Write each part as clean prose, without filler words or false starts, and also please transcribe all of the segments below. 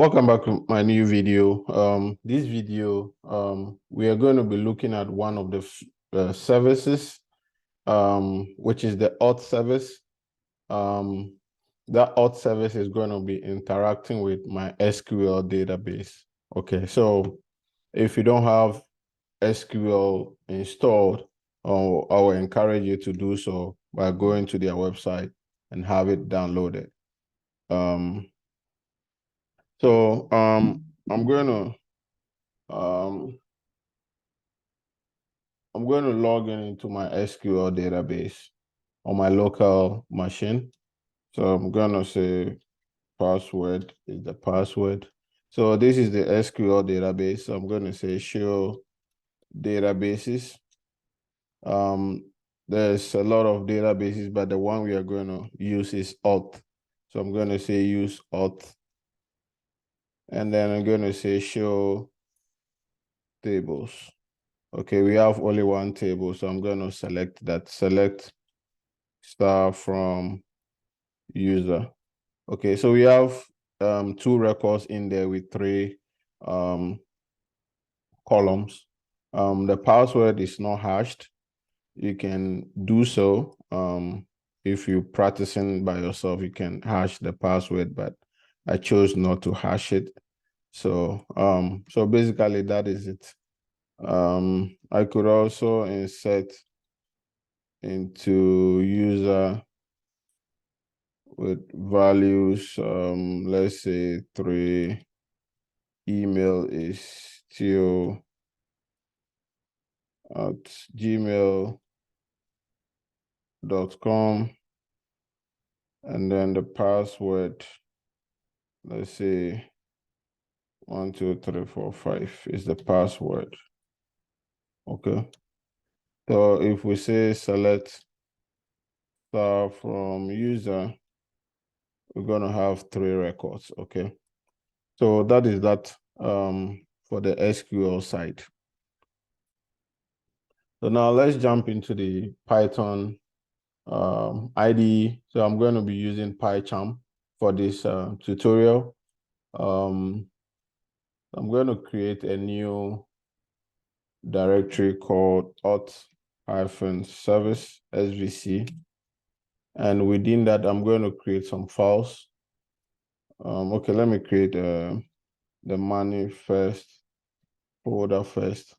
Welcome back to my new video. This video, we are going to be looking at one of the services, which is the auth service. That auth service is going to be interacting with my SQL database. Okay, so if you don't have SQL installed, I will encourage you to do so by going to their website and have it downloaded. So I'm going to log into my SQL database on my local machine. So I'm going to say password is the password. So this is the SQL database. So I'm going to say show databases. There's a lot of databases, but the one we are going to use is auth. So I'm going to say use auth. And then I'm going to say show tables. Okay, we have only one table, so I'm going to select that. Select star from user. Okay, so we have two records in there with three columns. The password is not hashed. You can do so. If you're practicing by yourself, you can hash the password, but I chose not to hash it. So so basically that is it. I could also insert into user with values, let's say 3, email is still at gmail.com, and then the password, let's say 1, 2, 3, 4, 5 is the password. Okay, so if we say select star from user, we're going to have 3 records. Okay, so that is that for the SQL side. So now let's jump into the Python IDE. So I'm going to be using PyCharm for this tutorial. I'm going to create a new directory called auth-service SVC. And within that, I'm going to create some files. Okay, let me create the manifest folder first.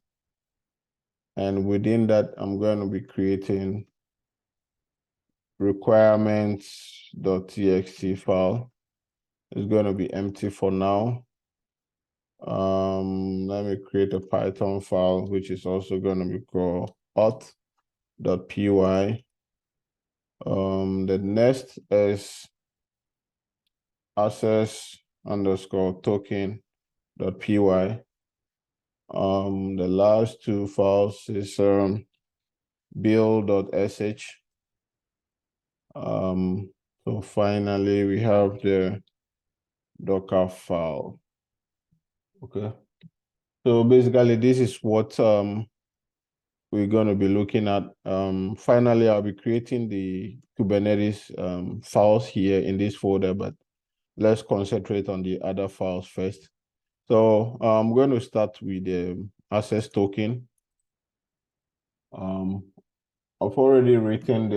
And within that, I'm going to be creating requirements.txt file. It's going to be empty for now. Let me create a Python file, which is also going to be called auth.py. The next is access_token.py. The last two files is build.sh. So finally we have the Docker file. Okay, so basically this is what we're going to be looking at. Finally, I'll be creating the Kubernetes files here in this folder, but let's concentrate on the other files first. So I'm going to start with the access token. I've already written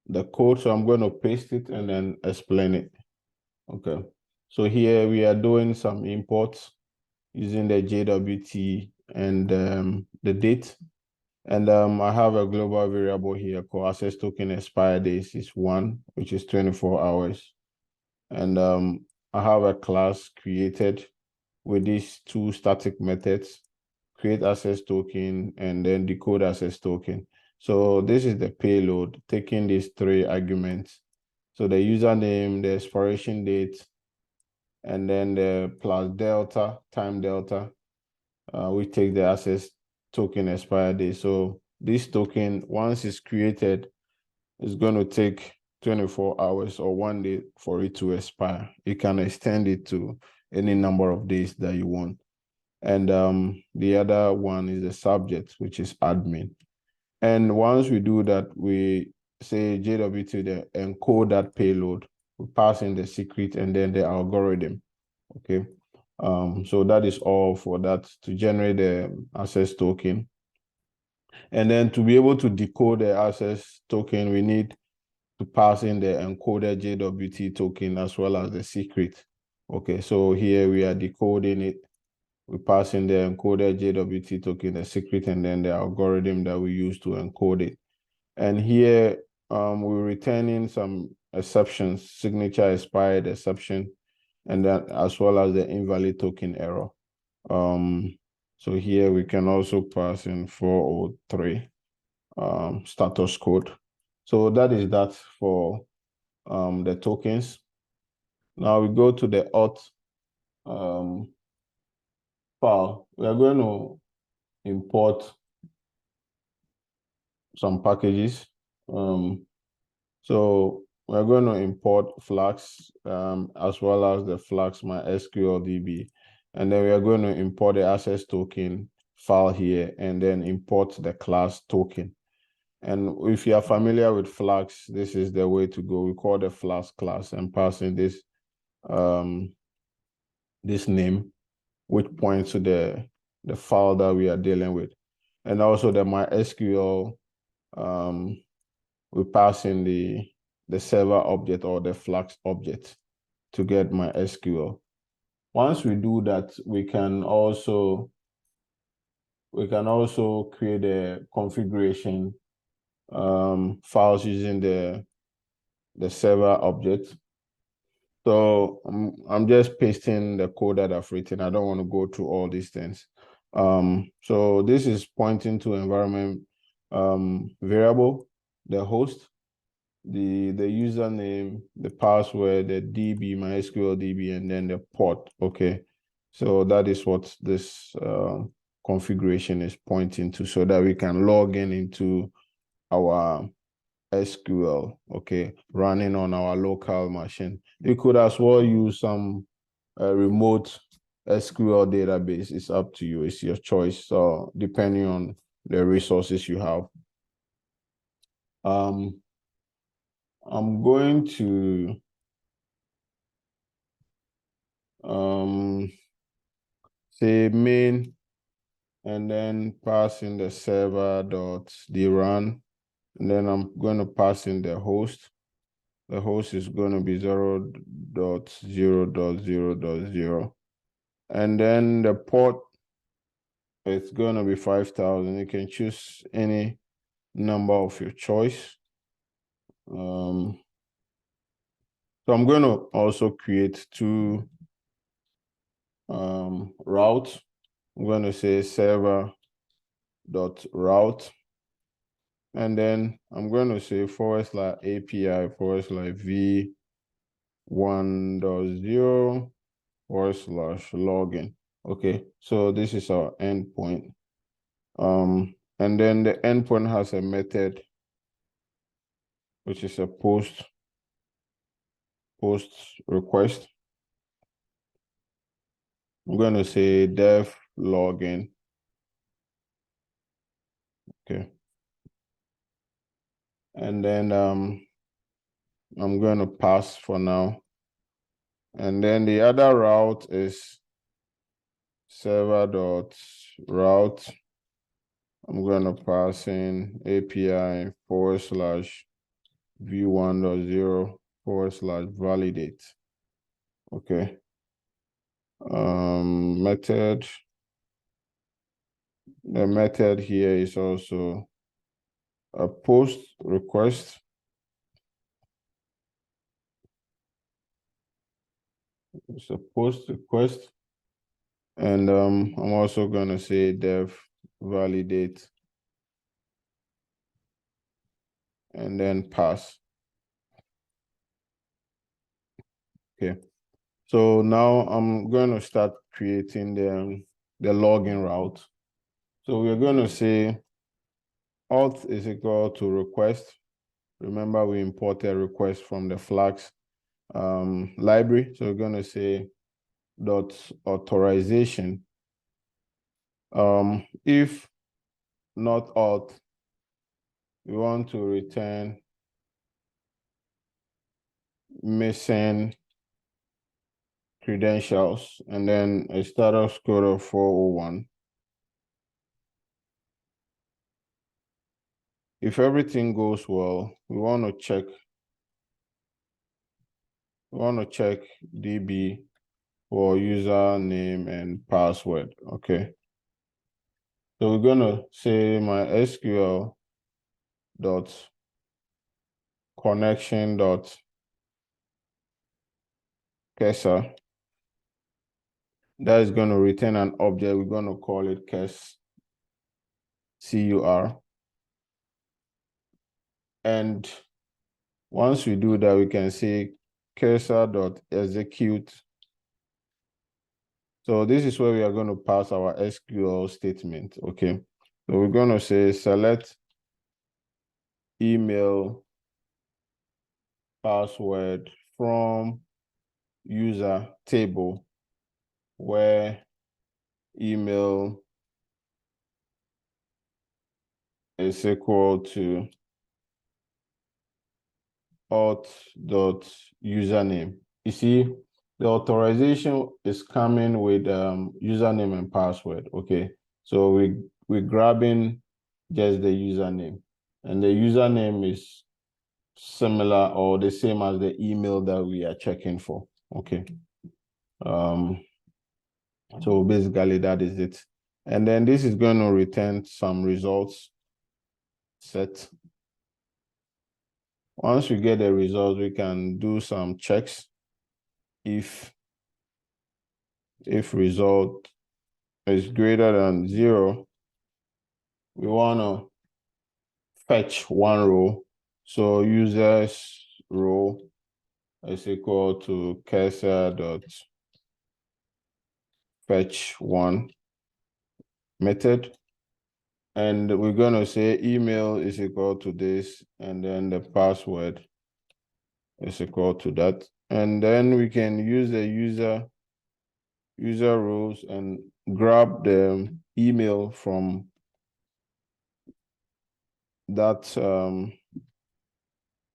the code, so I'm going to paste it and then explain it. Okay, so here we are doing some imports using the JWT and the date. And I have a global variable here called access token expire days is 1, which is 24 hours. And I have a class created with these 2 static methods, create access token and then decode access token. So this is the payload, taking these 3 arguments. So the username, the expiration date, and then the plus delta, time delta. We take the access token expire date. So this token, once it's created, is going to take 24 hours or 1 day for it to expire. You can extend it to any number of days that you want. And the other one is the subject, which is admin. And once we do that, we say JWT to encode that payload, we pass in the secret and then the algorithm. Okay. So that is all for that to generate the access token. And then to be able to decode the access token, we need to pass in the encoded JWT token as well as the secret. Okay, so here we are decoding it. We pass in the encoded JWT token, the secret, and then the algorithm that we use to encode it. And here we're returning some exceptions, signature expired exception, and then as well as the invalid token error. So here we can also pass in 403 status code. So that is that for the tokens. Now we go to the auth file. We are going to import some packages. So we're going to import Flask as well as the Flask MySQL DB. And then we are going to import the access token file here and then import the class token. And if you are familiar with Flask, this is the way to go. We call the Flask class and pass in this this name, which points to the file that we are dealing with. And also the MySQL, we pass in the server object or the Flask object to get MySQL. Once we do that, we can also create a configuration files using the server object. So I'm just pasting the code that I've written. I don't want to go through all these things. So this is pointing to environment variable, the host, the username, the password, the DB, MySQL DB, and then the port. Okay, so that is what this configuration is pointing to, so that we can log in into our SQL, okay, running on our local machine. You could as well use some remote SQL database. It's up to you. It's your choice. So depending on the resources you have. I'm going to say main and then pass in the server.drun, and then I'm going to pass in the host. The host is going to be 0.0.0.0. And then the port, it's going to be 5,000. You can choose any number of your choice. So I'm going to also create two routes. I'm going to say server.route. And then I'm going to say /API v1.0 /login. Okay, so this is our endpoint. And then the endpoint has a method, which is a post request. I'm going to say dev login. Okay. And then I'm going to pass for now. And then the other route is server.route. I'm going to pass in API /v1.0 /validate. Okay. Method. The method here is also a post request. It's a post request. And I'm also going to say dev validate and then pass. Okay. So now I'm going to start creating the login route. So we're going to say auth is equal to request. Remember, we imported request from the Flask library. So we're going to say .authorization. If not auth, we want to return missing credentials, and then a status code of 401. If everything goes well, we want to check DB for username and password. Okay. So we're gonna say my SQL dot connection dot cursor. That is going to return an object. We're going to call it CUR. And once we do that, we can say cursor.execute. So this is where we are going to pass our SQL statement. Okay. So we're going to say select email password from user table where email is equal to auth.username. You see, the authorization is coming with username and password. Okay, so we're grabbing just the username, and the username is similar or the same as the email that we are checking for. Okay, so basically that is it, and then this is going to return some results set. Once we get the results, we can do some checks. If result is greater than 0, we want to fetch one row. So users row is equal to cursor dot fetch one method. And we're going to say email is equal to this, and then the password is equal to that. And then we can use the user rows and grab the email from that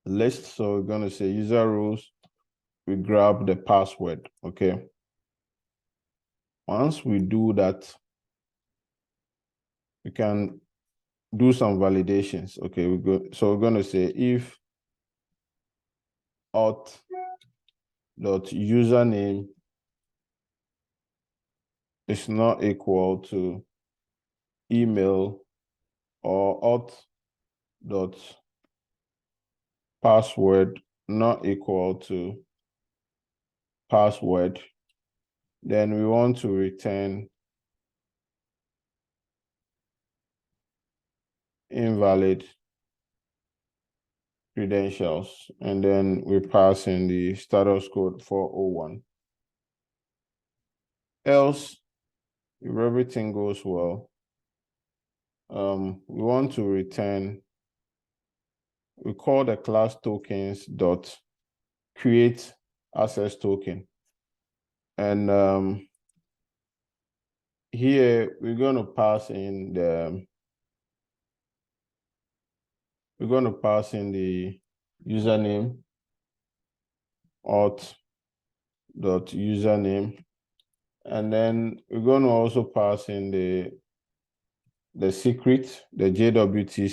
list. So we're going to say user rows, we grab the password. Okay. Once we do that, we can do some validations. Okay, so we're going to say if auth.username is not equal to email or auth.password not equal to password, then we want to return invalid credentials, and then we pass in the status code 401. Else, if everything goes well, we want to return, we call the class tokens dot create access token. And here we're going to pass in the username auth.username, and then we're going to also pass in the secret, the JWT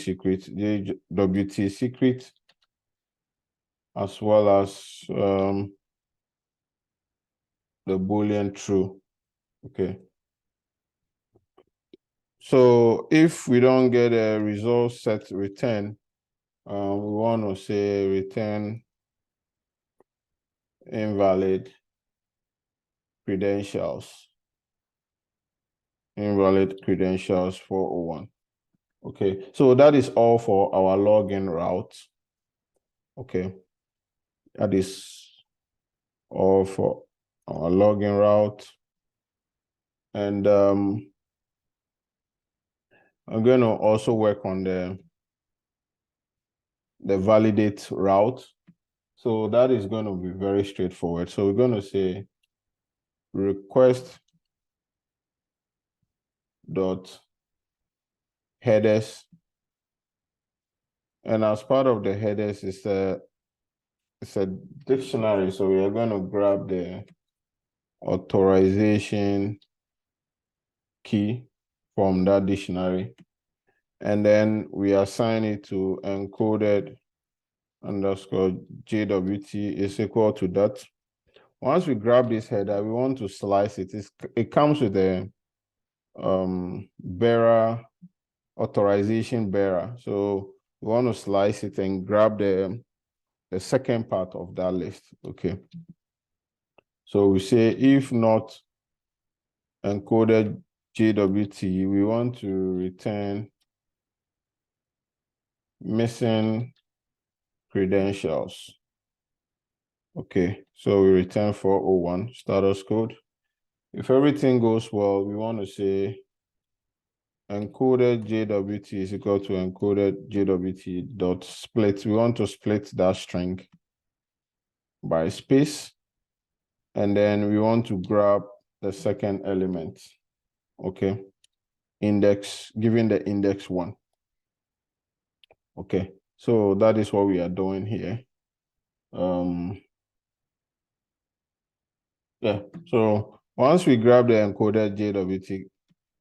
secret, as well as the Boolean true. Okay. So if we don't get a result set return, we want to say return invalid credentials. Invalid credentials 401. Okay, so that is all for our login route. Okay, that is all for our login route. And I'm going to also work on the validate route. So that is going to be very straightforward. So we're going to say request dot headers, and as part of the headers it's a dictionary. So we are going to grab the authorization key from that dictionary. And then we assign it to encoded underscore JWT is equal to that. Once we grab this header, we want to slice it. It comes with a bearer, authorization bearer. So we want to slice it and grab the second part of that list. Okay. So we say if not encoded JWT, we want to return missing credentials. Okay, so we return 401 status code. If everything goes well, we want to say encoded JWT is equal to encoded JWT dot split. We want to split that string by space. And then we want to grab the second element. Okay, index, given the index 1. Okay, so that is what we are doing here. Yeah, so once we grab the encoded JWT,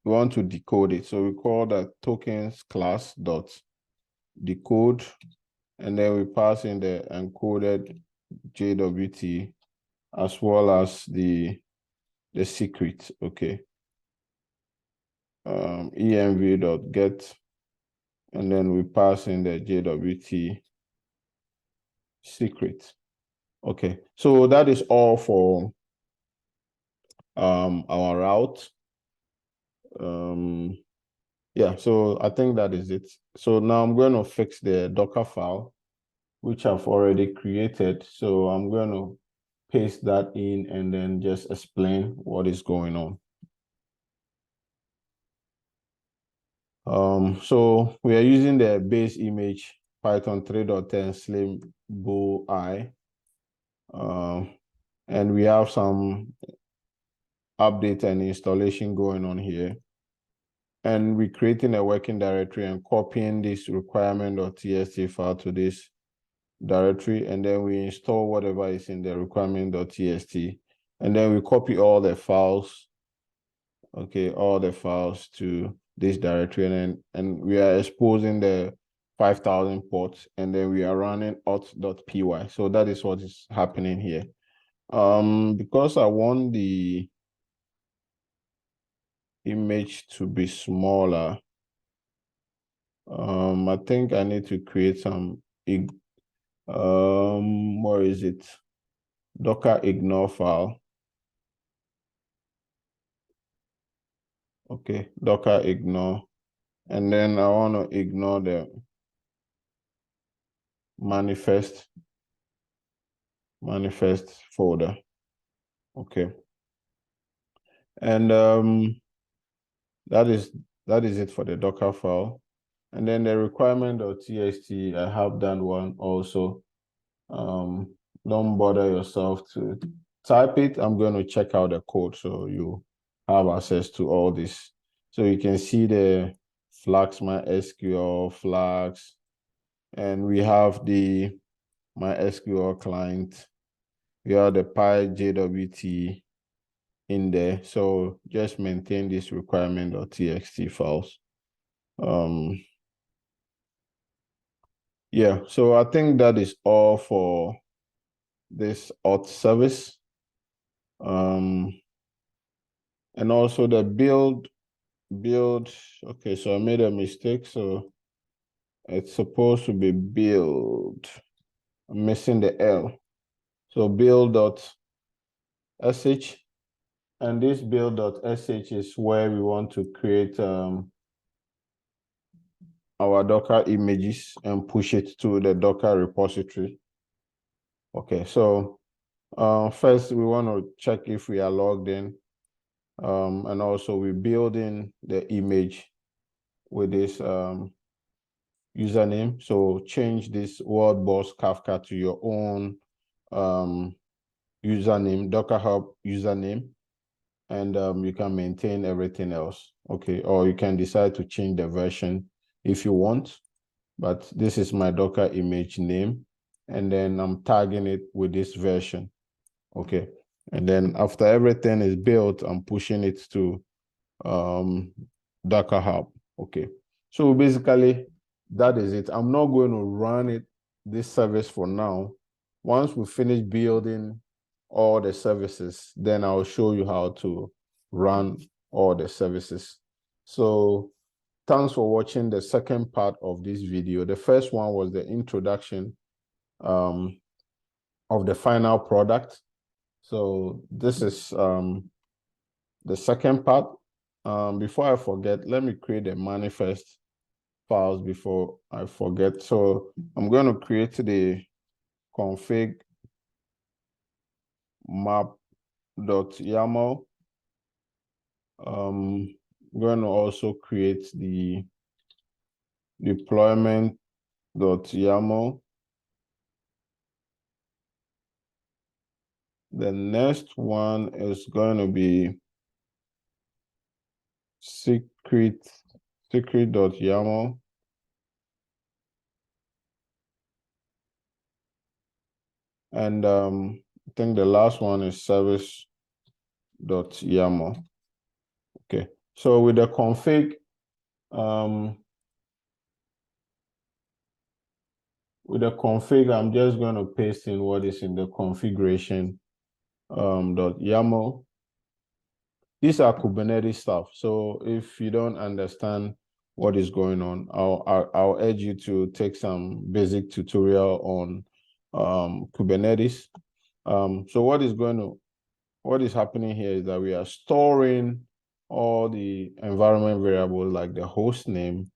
we want to decode it. So we call that tokens class dot decode, and then we pass in the encoded JWT as well as the secret. Okay. env.get, and then we pass in the JWT secret. Okay, so that is all for our route. Yeah, so I think that is it. So now I'm going to fix the Docker file, which I've already created. So I'm going to paste that in and then just explain what is going on. So we are using the base image Python 3.10 slim bow eye. And we have some update and installation going on here. And we're creating a working directory and copying this requirement.txt file to this directory. And then we install whatever is in the requirement.txt. And then we copy all the files, okay, all the files to this directory. And we are exposing the 5,000 ports. And then we are running auth.py. So that is what is happening here. Because I want the image to be smaller, I think I need to create some where is it? Docker ignore file. Okay, Docker ignore. And then I want to ignore the manifest folder. Okay. And that is it for the Docker file. And then the requirement.txt, I have done one also. Don't bother yourself to type it. I'm going to check out the code so you have access to all this. So you can see the Flask MySQL flags, and we have the MySQL client. We have the PyJWT in there. So just maintain this requirement.txt files. Yeah, so I think that is all for this auth service. And also the build, okay, so I made a mistake. So it's supposed to be build. I'm missing the L. So build.sh, and this build.sh is where we want to create our Docker images and push it to the Docker repository. Okay, so first we want to check if we are logged in. And also we're building the image with this username. So change this World Boss Kafka to your own username, Docker Hub username, and you can maintain everything else. Okay, or you can decide to change the version if you want, but this is my Docker image name, and then I'm tagging it with this version. Okay, And then after everything is built, I'm pushing it to Docker Hub. Okay. So basically, that is it. I'm not going to run this service for now. Once we finish building all the services, then I'll show you how to run all the services. So thanks for watching the second part of this video. The first one was the introduction of the final product. So this is the second part. Before I forget, let me create a manifest files before I forget. So I'm going to create the config map.yaml. I'm going to also create the deployment.yaml. The next one is going to be secret.yaml. And I think the last one is service.yaml. Okay, so with the config, I'm just going to paste in what is in the configuration .yaml. These are Kubernetes stuff. So if you don't understand what is going on, I'll urge you to take some basic tutorial on Kubernetes. So what is happening here is that we are storing all the environment variables like the host name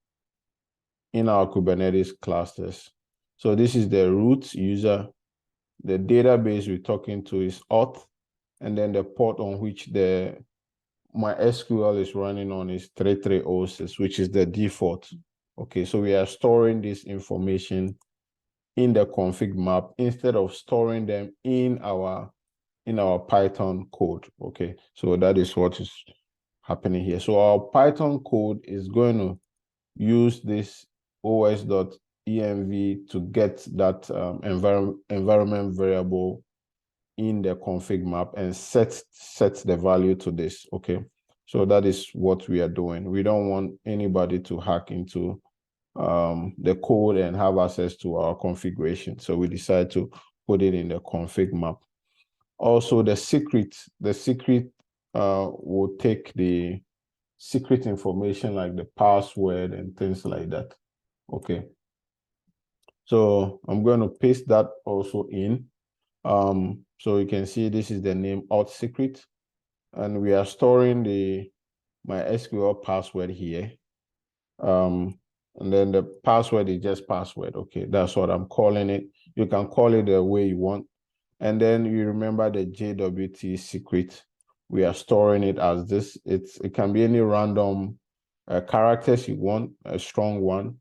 in our Kubernetes clusters. So this is the root user. The database we're talking to is auth, and then the port on which the MySQL is running on is 3306, which is the default. Okay, so we are storing this information in the config map instead of storing them in our Python code. Okay, so that is what is happening here. So our Python code is going to use this os.env to get that environment variable in the config map and set the value to this. Okay, so that is what we are doing. We don't want anybody to hack into the code and have access to our configuration, so we decide to put it in the config map. Also, the secret will take the secret information like the password and things like that. Okay, so I'm going to paste that also in. So you can see this is the name auth secret, and we are storing the MySQL password here. And then the password is just password. Okay, that's what I'm calling it. You can call it the way you want. And then you remember the JWT secret. We are storing it as this. It can be any random characters you want, a strong one.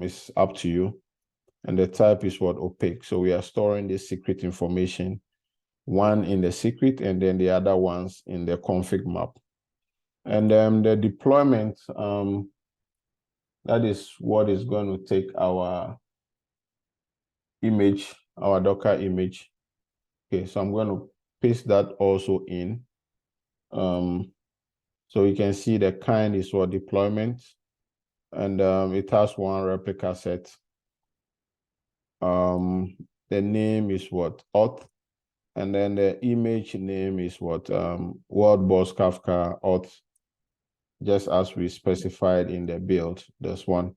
It's up to you. And the type is what opaque. So we are storing this secret information, one in the secret and then the other ones in the config map. And then the deployment, that is what is going to take our image, our Docker image. Okay, so I'm going to paste that also in. So you can see the kind is what deployment, and it has one replica set. The name is what auth, and then the image name is what World Boss Kafka auth, just as we specified in the build. This one.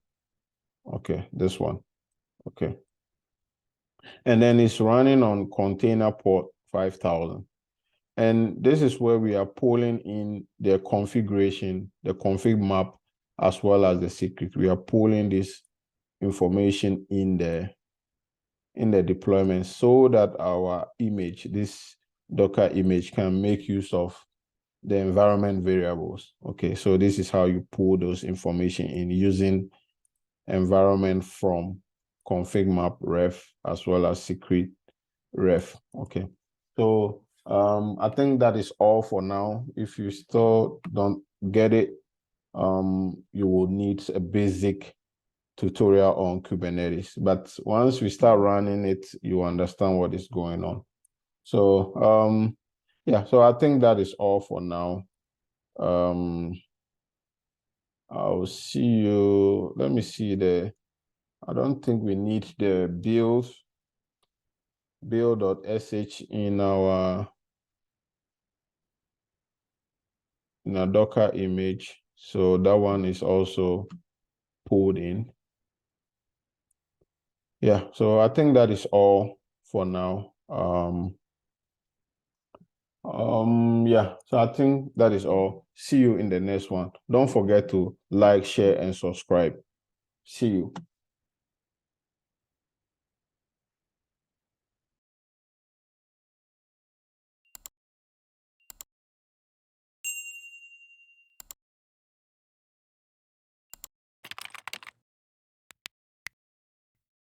Okay, this one. Okay. And then it's running on container port 5000. And this is where we are pulling in the configuration, the config map, as well as the secret. We are pulling this information in the deployment so that our image, this Docker image, can make use of the environment variables. Okay, so this is how you pull those information in using environment from config map ref as well as secret ref. Okay, so I think that is all for now. If you still don't get it, you will need a basic tutorial on Kubernetes. But once we start running it, you understand what is going on. So yeah, so I think that is all for now. I'll see you. Let me see I don't think we need the build.sh in our Docker image. So that one is also pulled in. Yeah, so I think that is all for now. Yeah, so I think that is all. See you in the next one. Don't forget to like, share, and subscribe. See you.